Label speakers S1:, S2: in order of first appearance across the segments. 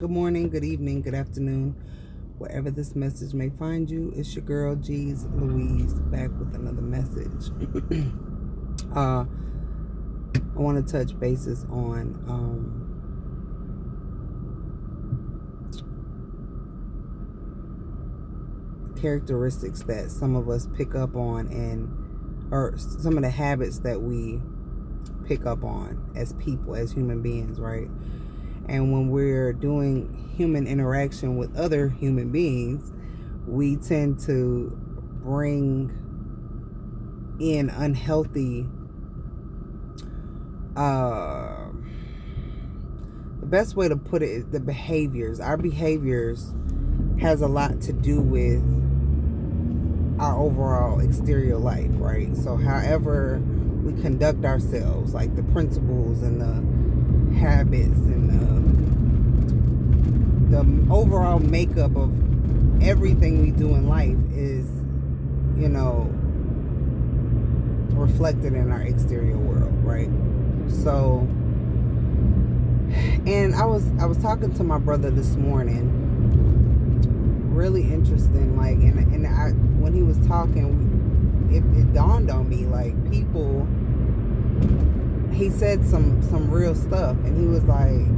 S1: Good morning, good evening, good afternoon, wherever this message may find you. It's your girl, G's Louise, back with another message. I want to touch bases on characteristics that some of us pick up on, or some of the habits that we pick up on as people, as human beings, right? And when we're doing human interaction with other human beings, we tend to bring in unhealthy, the best way to put it is the behaviors. Our behaviors has a lot to do with our overall exterior life, right? So however we conduct ourselves, like the principles and the habits and the overall makeup of everything we do in life is, reflected in our exterior world, right? So, and I was talking to my brother this morning, really interesting, like, and when he was talking, it dawned on me, like, people, he said some real stuff, and he was like,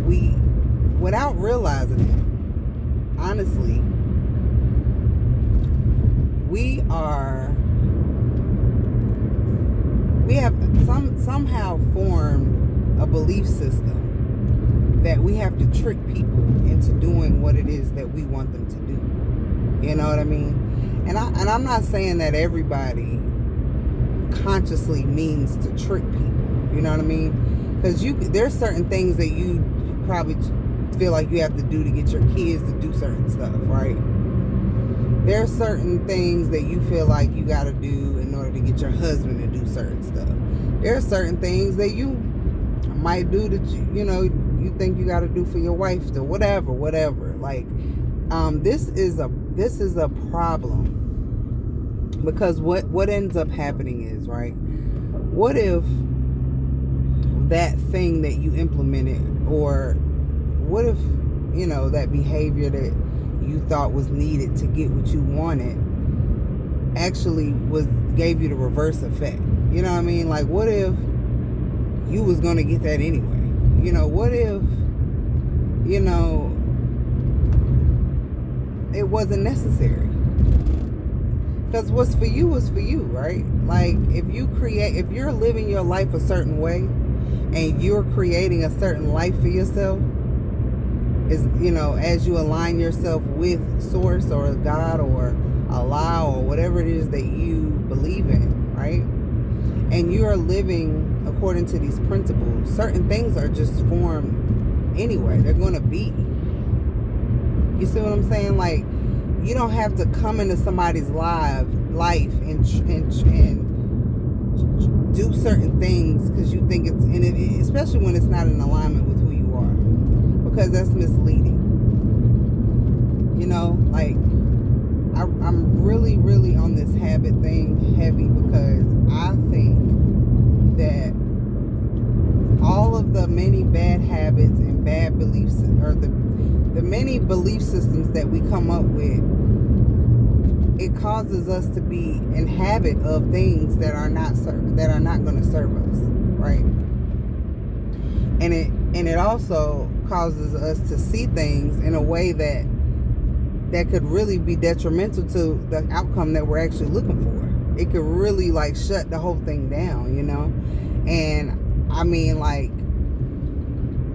S1: we, without realizing it, honestly, we have somehow formed a belief system that we have to trick people into doing what it is that we want them to do. You know what I mean? And I'm not saying that everybody consciously means to trick people. You know what I mean? Because there's certain things that you probably feel like you have to do to get your kids to do certain stuff, right? There's certain things that you feel like you got to do in order to get your husband to do certain stuff. There are certain things that you might do that you think you got to do for your wife, to whatever. Like, this is a problem, because what ends up happening is, right? What if that thing that you implemented, or what if that behavior that you thought was needed to get what you wanted actually gave you the reverse effect? You know what I mean? Like, what if you was gonna get that anyway? What if it wasn't necessary? Because what's for you is for you, right? Like, if you're living your life a certain way, and you're creating a certain life for yourself, is as you align yourself with Source or God or Allah or whatever it is that you believe in, right? And you are living according to these principles, certain things are just formed anyway. They're going to be. You see what I'm saying? Like, you don't have to come into somebody's life and do certain things because you think it's in it, especially when it's not in alignment with who you are, because that's misleading. Like, I'm really, really on this habit thing heavy, because I think that all of the many bad habits and bad beliefs, or the many belief systems that we come up with, it causes us to be in habit of things that are not going to serve us, right? And it also causes us to see things in a way that could really be detrimental to the outcome that we're actually looking for. It could really, like, shut the whole thing down, And I mean, like,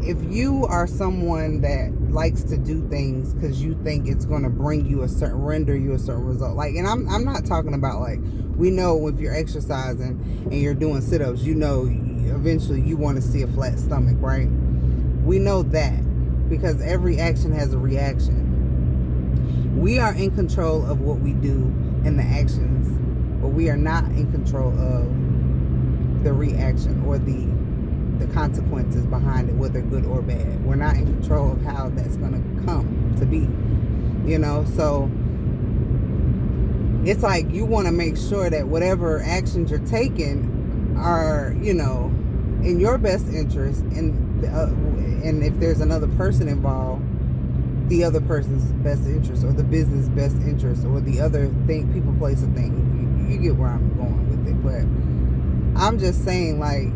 S1: if you are someone that likes to do things because you think it's going to render you a certain result, like, and I'm not talking about, like, we know if you're exercising and you're doing sit-ups, eventually you want to see a flat stomach, right? We know that because every action has a reaction. We are in control of what we do and the actions, but we are not in control of the reaction or the consequences behind it, whether good or bad. We're not in control of how that's going to come to be, so it's like you want to make sure that whatever actions you're taking are, in your best interest, and and if there's another person involved, the other person's best interest, or the business best interest, or the other thing, people, place, a thing. You get where I'm going with it. But I'm just saying, like,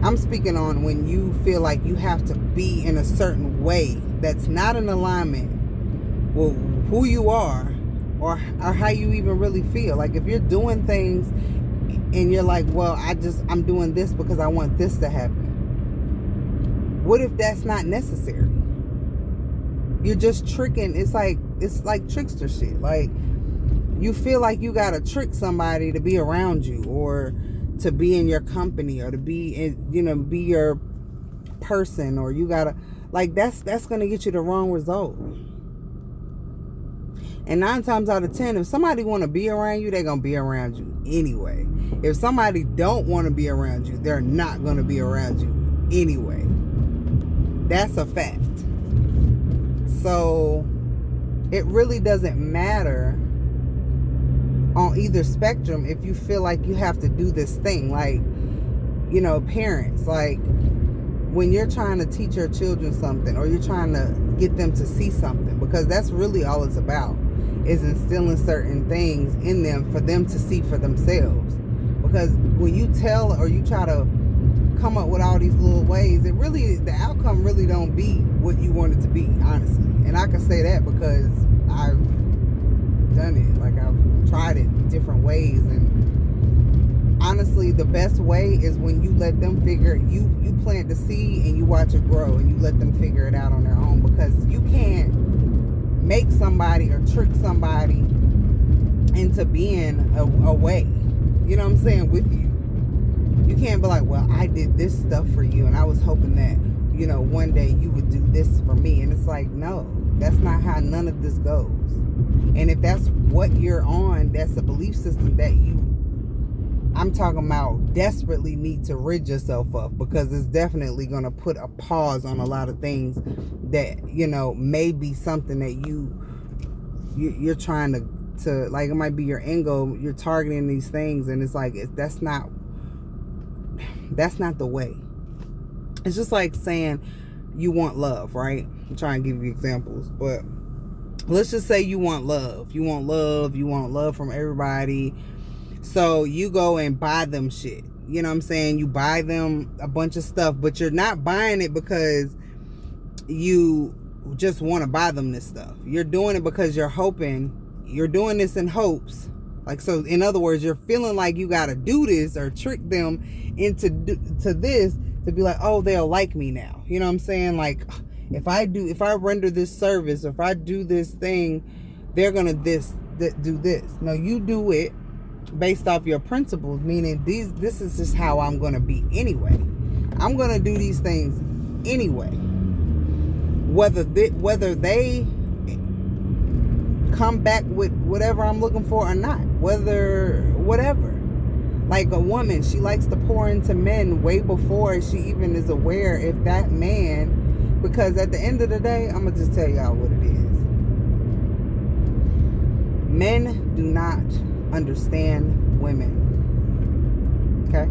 S1: I'm speaking on when you feel like you have to be in a certain way that's not in alignment with who you are, or how you even really feel. Like, if you're doing things and you're like, well, I'm doing this because I want this to happen. What if that's not necessary? You're just tricking. It's like trickster shit. Like, you feel like you gotta trick somebody to be around you, or to be in your company, or to be in, be your person, or you gotta, like, that's gonna get you the wrong result. And 9 times out of 10, if somebody want to be around you, they're gonna be around you anyway. If somebody don't want to be around you, they're not gonna be around you anyway. That's a fact. So it really doesn't matter on either spectrum if you feel like you have to do this thing. Like, parents, like, when you're trying to teach your children something, or you're trying to get them to see something, because that's really all it's about, is instilling certain things in them for them to see for themselves. Because when you tell, or you try to come up with all these little ways, the outcome really don't be what you want it to be, honestly. And I can say that because I've done it. Like, I've tried it different ways, and honestly, the best way is when you let them figure, you plant the seed and you watch it grow, and you let them figure it out on their own. Because you can't make somebody or trick somebody into being a way, you know what I'm saying, with you. You can't be like, well, I did this stuff for you, and I was hoping that, one day you would do this for me. And it's like, no, that's not how none of this goes. And if that's what you're on, that's a belief system that I'm talking about, desperately need to rid yourself of, because it's definitely going to put a pause on a lot of things that, may be something that you're trying to, like, it might be your end goal. You're targeting these things, and it's like, that's not the way. It's just like saying you want love, right? I'm trying to give you examples, but let's just say you want love. You want love from everybody. So you go and buy them shit. You know what I'm saying? You buy them a bunch of stuff, but you're not buying it because you just want to buy them this stuff. You're doing it because you're doing this in hopes. Like, so in other words, you're feeling like you got to do this or trick them into this to be like, oh, they'll like me now. You know what I'm saying? Like, if I render this service, or if I do this thing, they're going to do this. No, you do it based off your principles, meaning this is just how I'm going to be anyway. I'm going to do these things anyway. Whether they come back with whatever I'm looking for or not, whatever. Like, a woman, she likes to pour into men way before she even is aware if that man, because at the end of the day, I'm gonna just tell y'all what it is. Men do not understand women. Okay?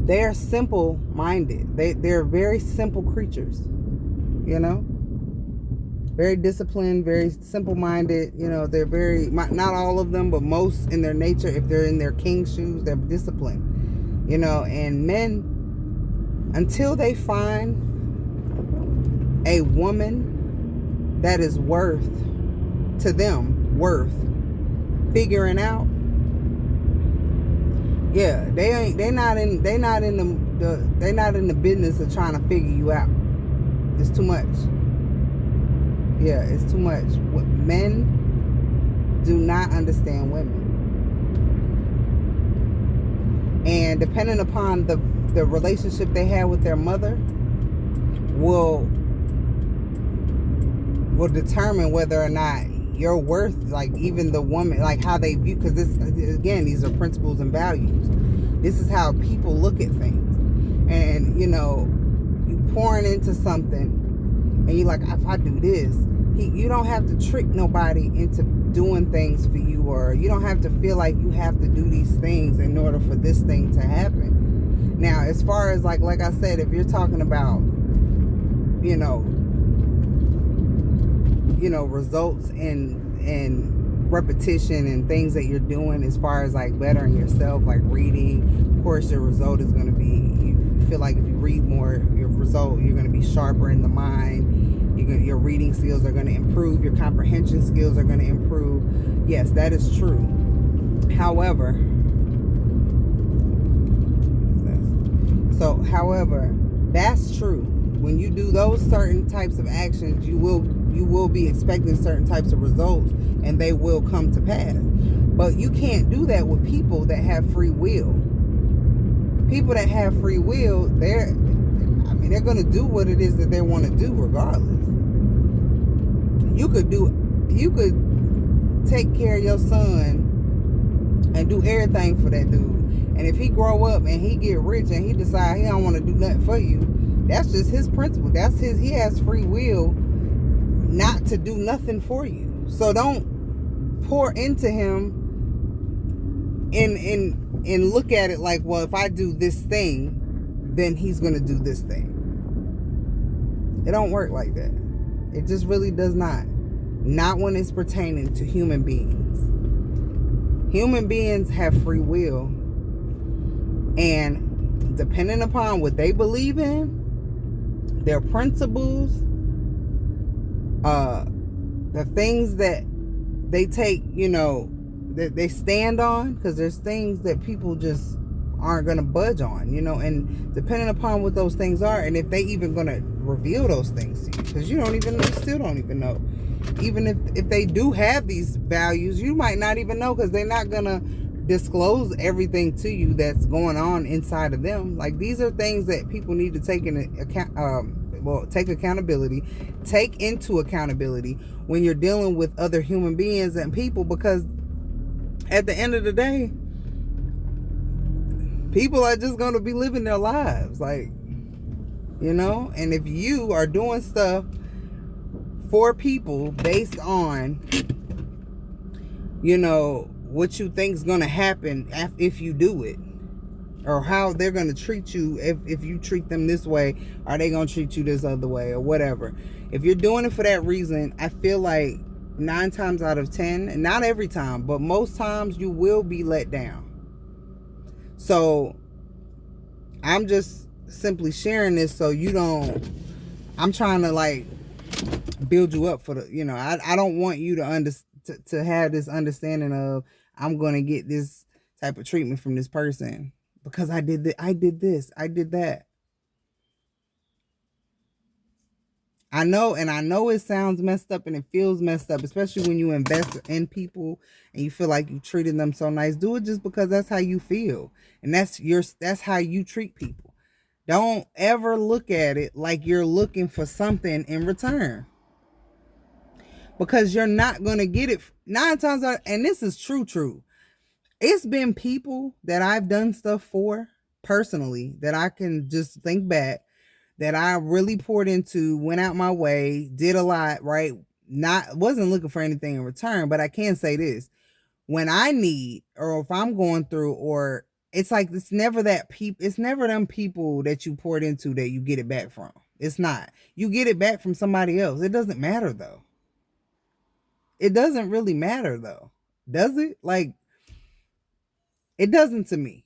S1: They are simple-minded. They're very simple creatures. Very disciplined, very simple-minded. They're very, not all of them, but most in their nature, if they're in their king shoes, they're disciplined. And men, until they find a woman that is worth figuring out, yeah, they're not in the business of trying to figure you out. It's too much. Yeah, it's too much. Men do not understand women. And depending upon the relationship they have with their mother will determine whether or not you're worth, like, even the woman, like, how they view, because these are principles and values. This is how people look at things. And, you pouring into something, and you're like, if I do this, you don't have to trick nobody into doing things for you, or you don't have to feel like you have to do these things in order for this thing to happen. Now, as far as like I said, if you're talking about, you know, results and repetition and things that you're doing as far as like bettering yourself, like reading, of course your result is going to be, you feel like if you read more, your result, you're going to be sharper in the mind. Your reading skills are going to improve. Your comprehension skills are going to improve. Yes, that is true. However, that's true. When you do those certain types of actions, you will be expecting certain types of results, and they will come to pass. But you can't do that with people that have free will. People that have free will, they're going to do what it is that they want to do regardless. You could take care of your son and do everything for that dude. And if he grow up and he get rich and he decide he don't want to do nothing for you, that's just his principle. He has free will not to do nothing for you. So don't pour into him and look at it like, well, if I do this thing, then he's going to do this thing. It don't work like that. It just really does not. Not when it's pertaining to human beings. Human beings have free will. And depending upon what they believe in, their principles, the things that they take, that they stand on, because there's things that people just aren't going to budge on, and depending upon what those things are, and if they even going to reveal those things to you, because you still don't even know. Even if they do have these values, you might not even know, because they're not going to disclose everything to you that's going on inside of them. Like, these are things that people need to take into account, take into accountability when you're dealing with other human beings and people, because at the end of the day, people are just going to be living their lives, like, and if you are doing stuff for people based on, what you think is going to happen if you do it, or how they're going to treat you if you treat them this way, are they going to treat you this other way, or whatever. If you're doing it for that reason, I feel like 9 times out of 10, and not every time, but most times, you will be let down. So I'm just simply sharing this so you don't, I'm trying to like build you up for the, I don't want you to have this understanding of, I'm going to get this type of treatment from this person because I did this, I did that. I know it sounds messed up and it feels messed up, especially when you invest in people and you feel like you treated them so nice. Do it just because that's how you feel. And that's how you treat people. Don't ever look at it like you're looking for something in return, because you're not going to get it 9 times out. And this is true. It's been people that I've done stuff for personally that I can just think back, that I really poured into, went out my way, did a lot, right? Wasn't looking for anything in return, but I can say this. When I need, or if I'm going through, or it's like, it's never them people that you poured into that you get it back from. It's not. You get it back from somebody else. It doesn't matter though. It doesn't really matter though. Does it? Like, it doesn't to me.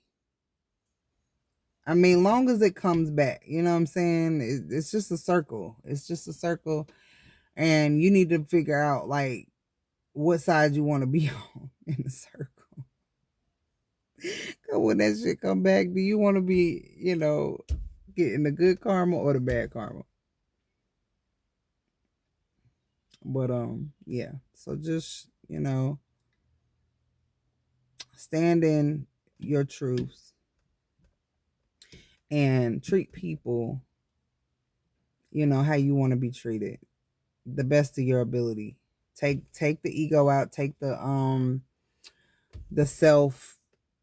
S1: I mean, long as it comes back, you know what I'm saying? It's just a circle. It's just a circle. And you need to figure out, like, what side you want to be on in the circle. Because when that shit come back, do you want to be, getting the good karma or the bad karma? But, yeah. So just, stand in your truths and treat people, how you want to be treated, the best of your ability. Take the ego out, take the self,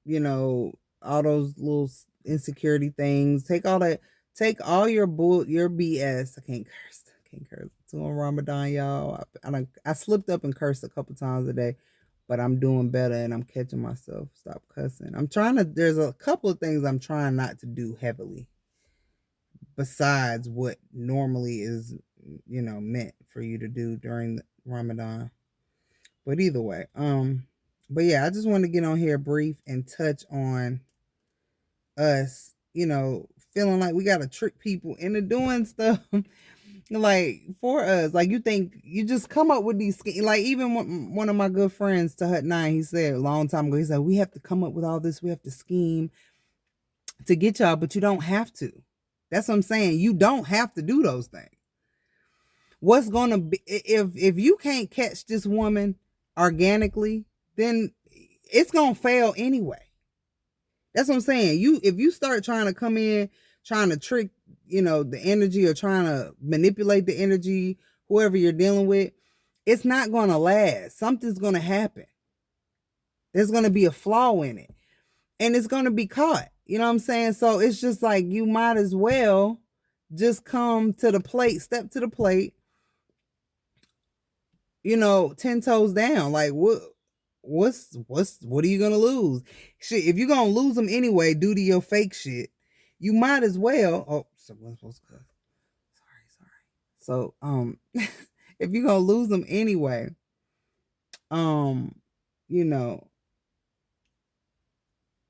S1: all those little insecurity things. Take all that, take all your BS. I can't curse. can't curse. Doing Ramadan, y'all. I slipped up and cursed a couple times a day, but I'm doing better and I'm catching myself. Stop cussing. There's a couple of things I'm trying not to do heavily besides what normally is, meant for you to do during the Ramadan. But either way, but yeah, I just want to get on here brief and touch on us, feeling like we gotta trick people into doing stuff like for us. Like you think you just come up with these schemes. Like even one of my good friends to Hut 9, he said a long time ago, he said, we have to come up with all this, we have to scheme to get y'all, but you don't have to. That's what I'm saying. You don't have to do those things. What's gonna be if you can't catch this woman organically, then it's gonna fail anyway. That's what I'm saying. If you start trying to come in, trying to trick, the energy or trying to manipulate the energy, whoever you're dealing with, it's not going to last. Something's going to happen. There's going to be a flaw in it and it's going to be caught. You know what I'm saying? So it's just like, you might as well just come to the plate, step to the plate, 10 toes down. Like what are you gonna lose? Shit, if you're gonna lose them anyway due to your fake shit, you might as well. Oh, someone's supposed to. Sorry. So, if you're gonna lose them anyway,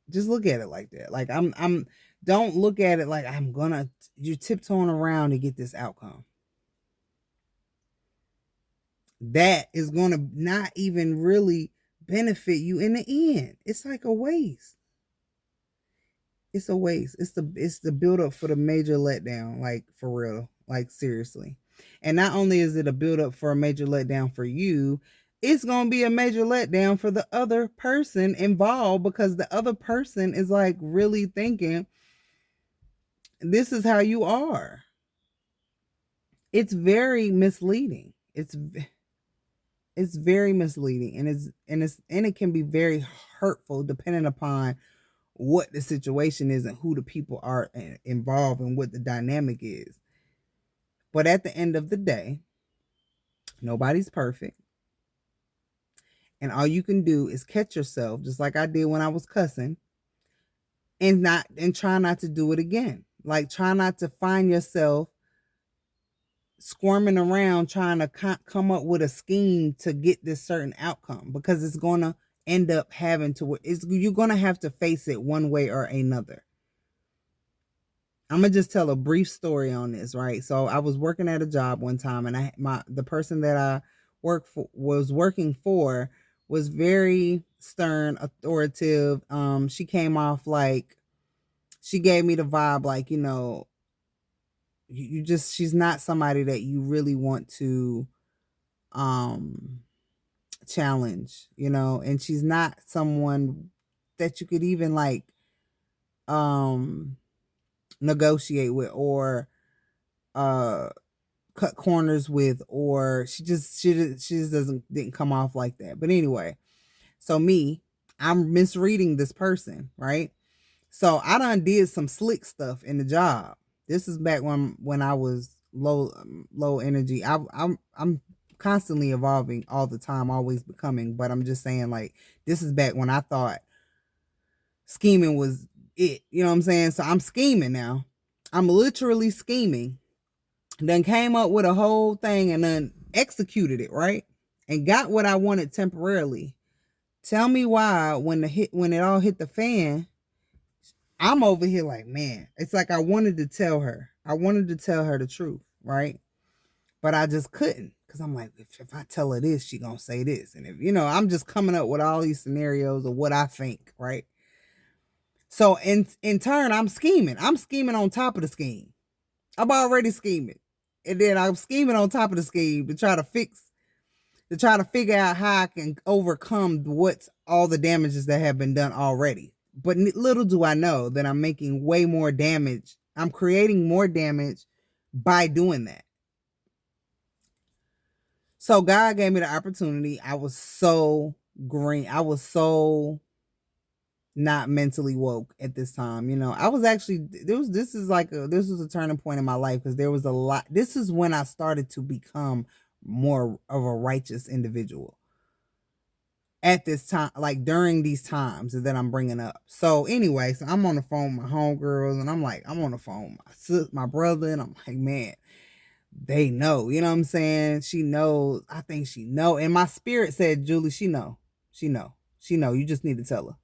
S1: just look at it like that. Like don't look at it like you're tiptoeing around to get this outcome. That is gonna not even really benefit you in the end. It's like a waste. It's a waste. It's the build up for the major letdown, like for real, like seriously. And not only is it a build up for a major letdown for you, it's going to be a major letdown for the other person involved, because the other person is like really thinking this is how you are. It's very misleading. It's very misleading, and it can be very hurtful depending upon what the situation is and who the people are involved and what the dynamic is. But at the end of the day, nobody's perfect. And all you can do is catch yourself, just like I did when I was cussing, and try not to do it again. Like try not to find yourself squirming around trying to come up with a scheme to get this certain outcome, because it's going to end up having to, you're going to have to face it one way or another. I'm going to just tell a brief story on this, right? So I was working at a job one time, and the person that I was working for was very stern, authoritative. She came off like, she gave me the vibe like, she's not somebody that you really want to challenge, and she's not someone that you could even like negotiate with or cut corners with, or she just didn't come off like that. But anyway, so I'm misreading this person, right? So I done did some slick stuff in the job. This is back when I was low energy. I'm constantly evolving all the time, always becoming, but I'm just saying, like, this is back when I thought scheming was it. You know what I'm saying? So I'm scheming now. I'm literally scheming. Then came up with a whole thing and then executed it, right? And got what I wanted temporarily. Tell me why when it all hit the fan, I'm over here like, man, it's like I wanted to tell her the truth, right? But I just couldn't, because I'm like, if I tell her this, she gonna say this. And if, I'm just coming up with all these scenarios of what I think, right? So in turn, I'm scheming. I'm scheming on top of the scheme. I'm already scheming. And then I'm scheming on top of the scheme to try to figure out how I can overcome what's all the damages that have been done already. But little do I know that I'm making way more damage. I'm creating more damage by doing that. So God gave me the opportunity. I was so green. I was so not mentally woke at this time. You know, I was actually this was a turning point in my life because there was a lot. This is when I started to become more of a righteous individual at this time, like during these times that I'm bringing up. So anyway, so I'm on the phone with my homegirls, and I'm on the phone with my brother, and I'm like, man, they know, you know what I'm saying? She knows. I think she know. And my spirit said, Julie, she know. She know. She know. You just need to tell her.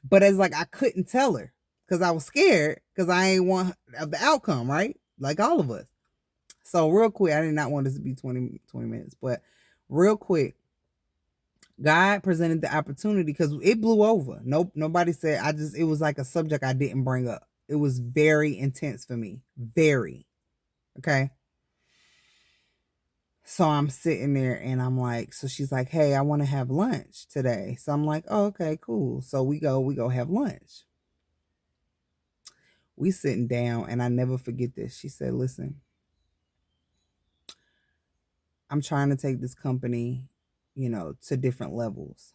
S1: But it's like I couldn't tell her because I was scared because I ain't want of the outcome, right? Like all of us. So real quick, I did not want this to be 20 minutes, but real quick, God presented the opportunity because it blew over. Nope, nobody said. It was like a subject I didn't bring up. It was very intense for me. Very. Okay. So I'm sitting there and I'm like, so she's like, hey, I want to have lunch today. So I'm like, oh, okay, cool. So we go have lunch. We sitting down and I never forget this. She said, listen, I'm trying to take this company, to different levels.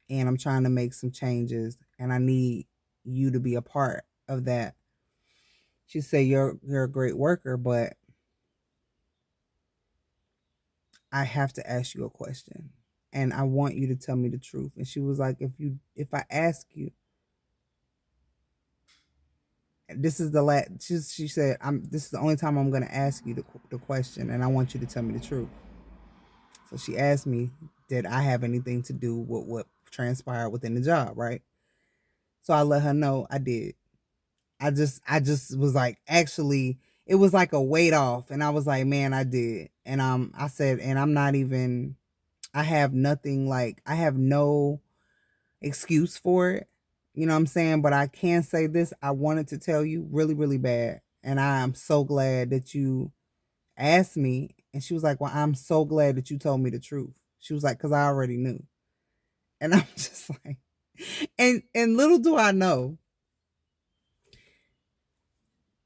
S1: And I'm trying to make some changes and I need you to be a part of that. She said, you're a great worker, but I have to ask you a question and I want you to tell me the truth. And she was like, if I ask you, this is the last, she said, this is the only time I'm going to ask you the question and I want you to tell me the truth. So she asked me, did I have anything to do with what transpired within the job, right? So I let her know I did. I just was like, actually, it was like a weight off. And I was like, man, I did. And I said, and I'm not even, I have nothing, like, I have no excuse for it. You know what I'm saying? But I can say this. I wanted to tell you really, really bad. And I am so glad that you asked me. And she was like, well, I'm so glad that you told me the truth. She was like, because I already knew. And I'm just like, and little do I know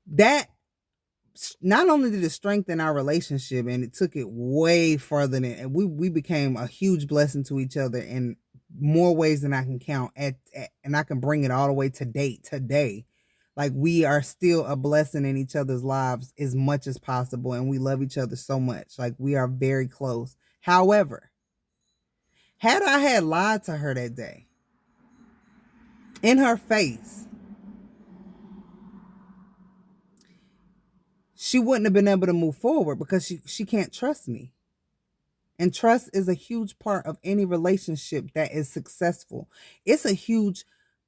S1: that not only did it strengthen our relationship and it took it way further than, and we became a huge blessing to each other in more ways than I can count and I can bring it all the way to date today. Like we are still a blessing in each other's lives as much as possible and we love each other so much. Like we are very close. However, had I had lied to her that day in her face, she wouldn't have been able to move forward because she can't trust me. And trust is a huge part of any relationship that is successful. It's a huge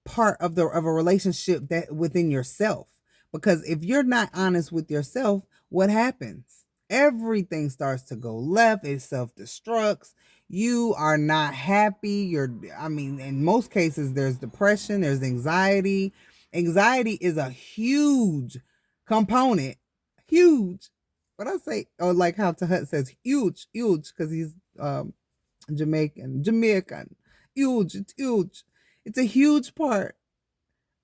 S1: part of a relationship that within yourself. Because if you're not honest with yourself, what happens? Everything starts to go left. It self-destructs. You are not happy. In most cases, there's depression, there's anxiety. Anxiety is a huge component. Huge. What I say, or like how Tahat says, huge, because he's Jamaican. Huge, it's huge. It's a huge part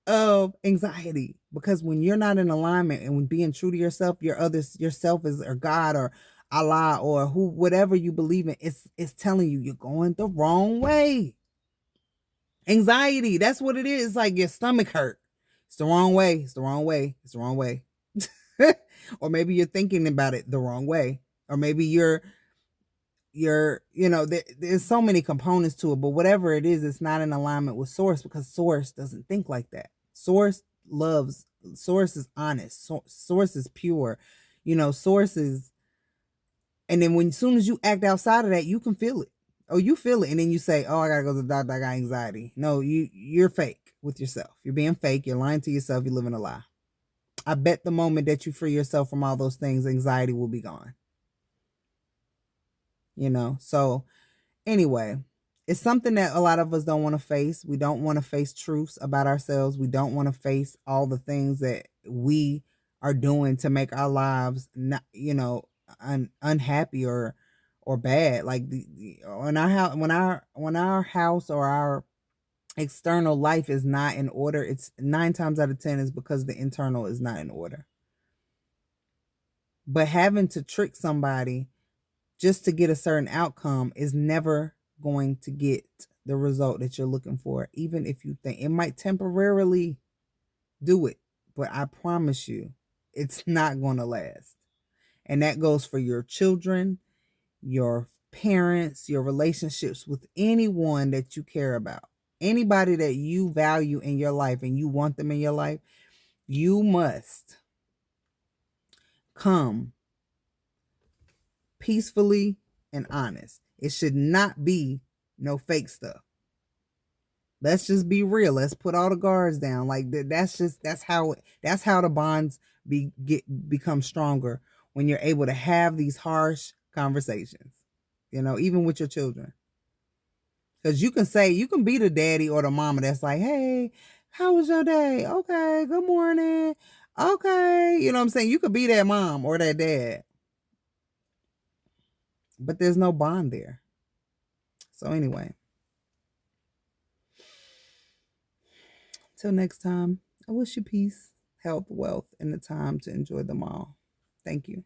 S1: of anxiety because when you're not in alignment and when being true to yourself, yourself is or God or Allah or whatever you believe in, it's telling you you're going the wrong way. Anxiety, that's what it is. It's like your stomach hurt. It's the wrong way. It's the wrong way. It's the wrong way. Or maybe you're thinking about it the wrong way. Or maybe there's so many components to it, but whatever it is, it's not in alignment with source because source doesn't think like that. Source is honest. Source is pure. Source is, and then as soon as you act outside of that, you can feel it. Oh, you feel it. And then you say, oh, I gotta go to the doctor. I got anxiety. No, you're fake with yourself. You're being fake. You're lying to yourself. You're living a lie. I bet the moment that you free yourself from all those things, anxiety will be gone. So anyway, it's something that a lot of us don't want to face. We don't want to face truths about ourselves. We don't want to face all the things that we are doing to make our lives not, unhappy or bad. Like when our house or our external life is not in order, it's 9 times out of 10 is because the internal is not in order. But having to trick somebody just to get a certain outcome is never going to get the result that you're looking for, even if you think it might temporarily do it. But I promise you, it's not going to last. And that goes for your children, your parents, your relationships with anyone that you care about. Anybody that you value in your life and you want them in your life, you must come peacefully and honest. It should not be no fake stuff. Let's just be real. Let's put all the guards down. Like that's how the bonds become stronger, when you're able to have these harsh conversations. Even with your children. Because you can be the daddy or the mama that's like, hey, how was your day? Okay, good morning. Okay. You know what I'm saying? You could be that mom or that dad. But there's no bond there. So anyway. Till next time, I wish you peace, health, wealth, and the time to enjoy them all. Thank you.